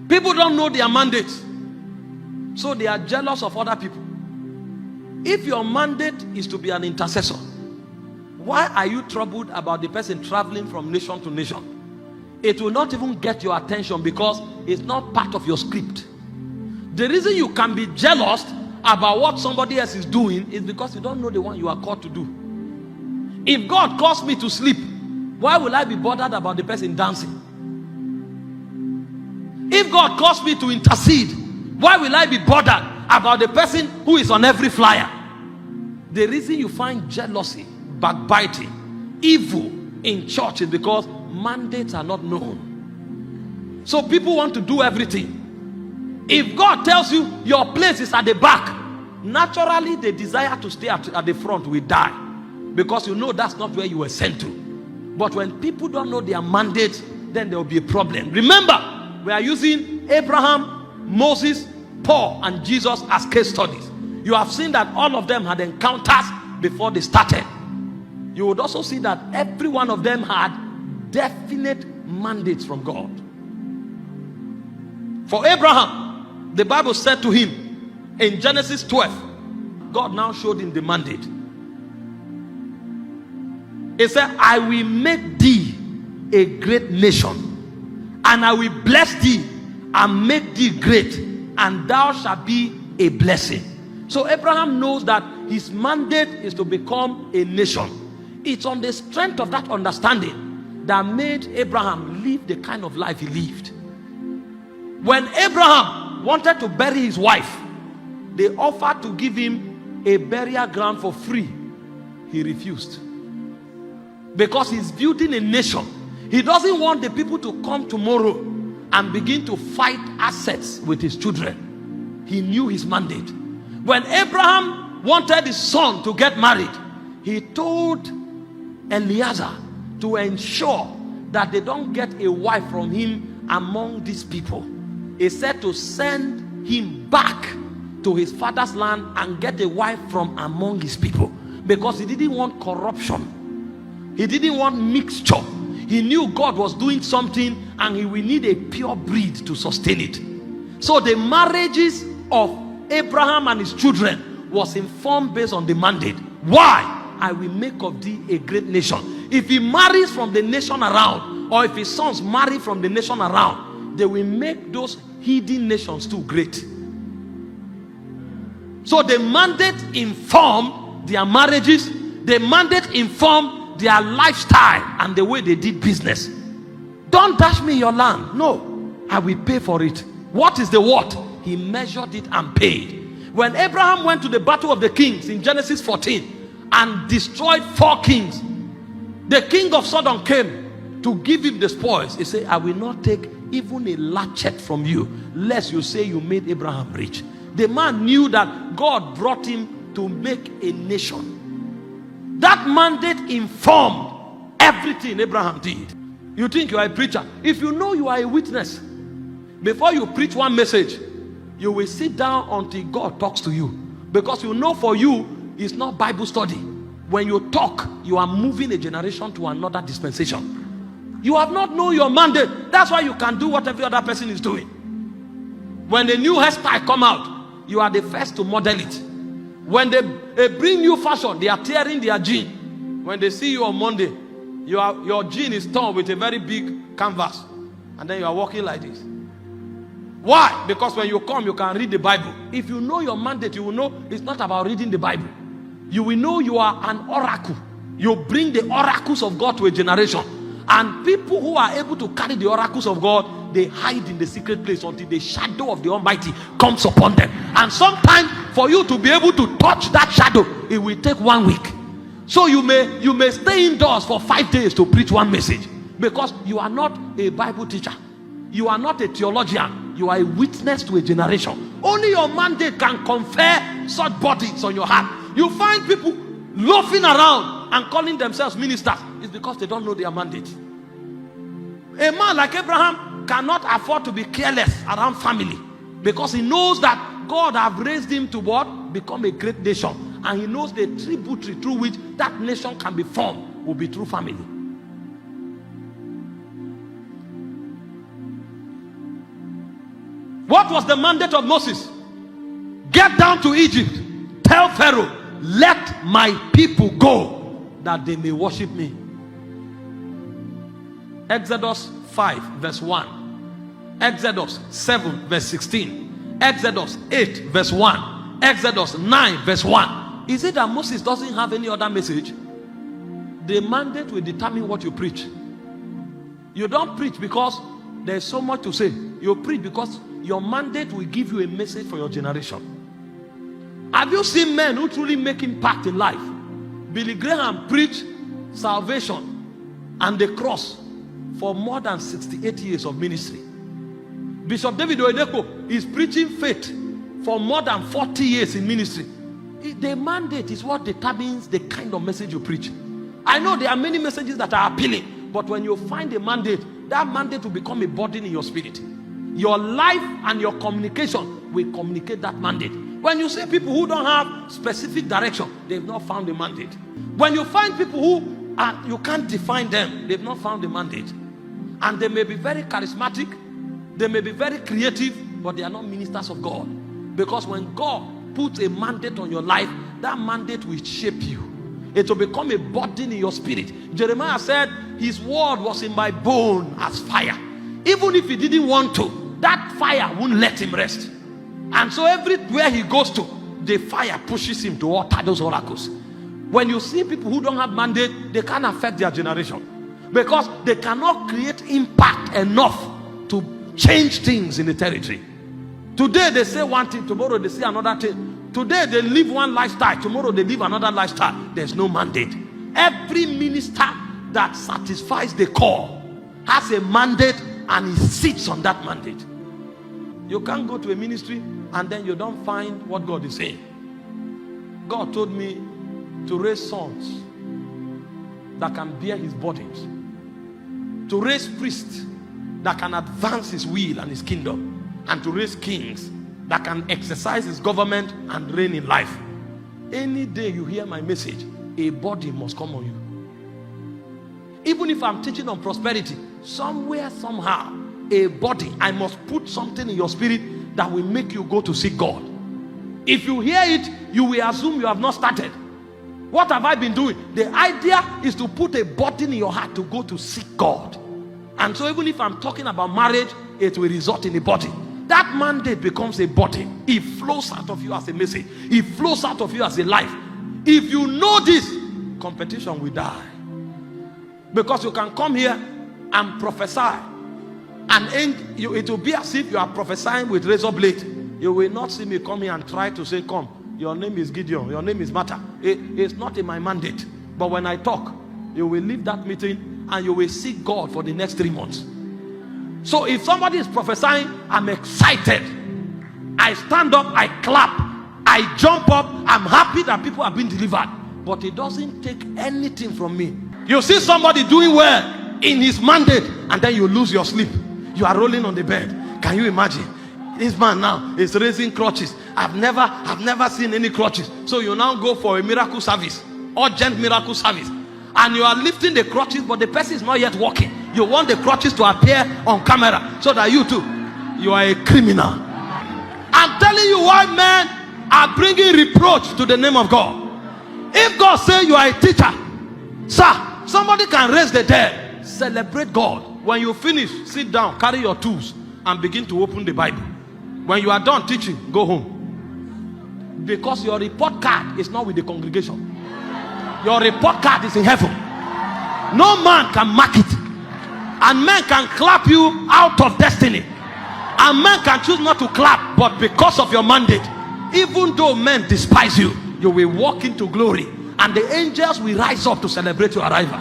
People don't know their mandate, so they are jealous of other people. If your mandate is to be an intercessor, why are you troubled about the person traveling from nation to nation? It will not even get your attention because it's not part of your script. The reason you can be jealous about what somebody else is doing is because you don't know the one you are called to do. If God calls me to sleep, why will I be bothered about the person dancing? If God calls me to intercede, why will I be bothered about the person who is on every flyer? The reason you find jealousy, backbiting, evil in church is because mandates are not known. So people want to do everything. If God tells you your place is at the back, naturally the desire to stay at the front will die, because you know that's not where you were sent to. But when people don't know their mandate, then there will be a problem. Remember, we are using Abraham, Moses, Paul, and Jesus as case studies. You have seen that all of them had encounters before they started. You would also see that every one of them had definite mandates from God. For Abraham, the Bible said to him in Genesis 12, God now showed him the mandate. It said, I will make thee a great nation, and I will bless thee and make thee great, and thou shalt be a blessing. So Abraham knows that his mandate is to become a nation. It's on the strength of that understanding that made Abraham live the kind of life he lived. When Abraham wanted to bury his wife, they offered to give him a burial ground for free. He refused. Because he's building a nation. He doesn't want the people to come tomorrow and begin to fight assets with his children. He knew his mandate. When Abraham wanted his son to get married, he told Eliezer to ensure that they don't get a wife from him among these people. He said to send him back to his father's land and get a wife from among his people, because he didn't want corruption. He didn't want mixture. He knew God was doing something and he will need a pure breed to sustain it. So the marriages of Abraham and his children was informed based on the mandate. Why? I will make of thee a great nation. If he marries from the nation around, or if his sons marry from the nation around, they will make those hidden nations too great. So the mandate informed their marriages. The mandate informed their lifestyle and the way they did business. Don't dash me your land. No, I will pay for it. What is the what? He measured it and paid. When Abraham went to the battle of the kings in Genesis 14 and destroyed 4 kings, the king of Sodom came to give him the spoils. He said, I will not take even a latchet from you, lest you say you made Abraham rich. The man knew that God brought him to make a nation. That mandate informed everything Abraham did. You think you are a preacher? If you know you are a witness, before you preach one message, you will sit down until God talks to you. Because you know for you, it's not Bible study. When you talk, you are moving a generation to another dispensation. You have not known your mandate. That's why you can do what every other person is doing. When the new hairstyle come out, you are the first to model it. When they bring new fashion, they are tearing their jean. When they see you on Monday, your jean is torn with a very big canvas. And then you are walking like this. Why? Because when you come, you can read the Bible. If you know your mandate, you will know it's not about reading the Bible. You will know you are an oracle. You bring the oracles of God to a generation. And people who are able to carry the oracles of God, they hide in the secret place until the shadow of the Almighty comes upon them. And sometimes for you to be able to touch that shadow, it will take 1 week. So you may stay indoors for 5 days to preach one message, because you are not a Bible teacher. You are not a theologian. You are a witness to a generation. Only your mandate can confer such bodies on your heart. You find people loafing around and calling themselves ministers. It's because they don't know their mandate. A man like Abraham cannot afford to be careless around family, because he knows that God have raised him to what? Become a great nation. And he knows the tributary through which that nation can be formed will be through family. What was the mandate of Moses? Get down to Egypt. Tell Pharaoh, let my people go, that they may worship me. Exodus 5 verse 1. Exodus 7 verse 16. Exodus 8 verse 1. Exodus 9 verse 1. Is it that Moses doesn't have any other message? The mandate will determine what you preach. You don't preach because there's so much to say. You preach because your mandate will give you a message for your generation. Have you seen men who truly make impact in life? Billy Graham preached salvation and the cross for more than 68 years of ministry. Bishop David Oyedepo is preaching faith for more than 40 years in ministry. The mandate is what determines the kind of message you preach. I know there are many messages that are appealing, but when you find a mandate, that mandate will become a burden in your spirit. Your life and your communication will communicate that mandate. When you see people who don't have specific direction, they've not found a mandate. When you find people who you can't define them, they've not found a mandate. And they may be very charismatic, they may be very creative, but they are not ministers of God. Because when God puts a mandate on your life, that mandate will shape you. It will become a burden in your spirit. Jeremiah said, his word was in my bone as fire. Even if he didn't want to, that fire won't let him rest. And so everywhere he goes to, the fire pushes him to utter those oracles. When you see people who don't have mandate, they can't affect their generation, because they cannot create impact enough to change things in the territory. Today they say one thing, tomorrow they say another thing. Today they live one lifestyle, tomorrow they live another lifestyle. There's no mandate. Every minister that satisfies the call has a mandate, and he sits on that mandate. You can't go to a ministry and then you don't find what God is saying. God told me to raise sons that can bear his burdens, to raise priests that can advance his will and his kingdom, and to raise kings that can exercise his government and reign in life. Any day you hear my message, a body must come on you. Even if I'm teaching on prosperity, somewhere, somehow, a body, I must put something in your spirit that will make you go to seek God. If you hear it, you will assume you have not started. What have I been doing? The idea is to put a burden in your heart to go to seek God. And so even if I'm talking about marriage, it will result in a body. That mandate becomes a body. It flows out of you as a message. It flows out of you as a life. If you know this, competition will die. Because you can come here and prophesy, and it will be as if you are prophesying with razor blade. You will not see me come here and try to say, come, your name is Gideon, your name is Martha. It's not in my mandate. But when I talk, you will leave that meeting and you will seek God for the next 3 months. So if somebody is prophesying, I'm excited. I stand up, I clap, I jump up, I'm happy that people are being delivered. But it doesn't take anything from me. You see somebody doing well in his mandate, and then you lose your sleep. You are rolling on the bed. Can you imagine? This man now is raising crutches. I've never seen any crutches. So you now go for a miracle service, urgent miracle service, and you are lifting the crutches, but the person is not yet walking. You want the crutches to appear on camera so that you too, you are a criminal. I'm telling you why men are bringing reproach to the name of God. If God says you are a teacher, sir, somebody can raise the dead. Celebrate God. When you finish, sit down, carry your tools, and begin to open the Bible. When you are done teaching, go home. Because your report card is not with the congregation. Your report card is in heaven. No man can mark it. And men can clap you out of destiny. And men can choose not to clap, but because of your mandate, even though men despise you, you will walk into glory. And the angels will rise up to celebrate your arrival.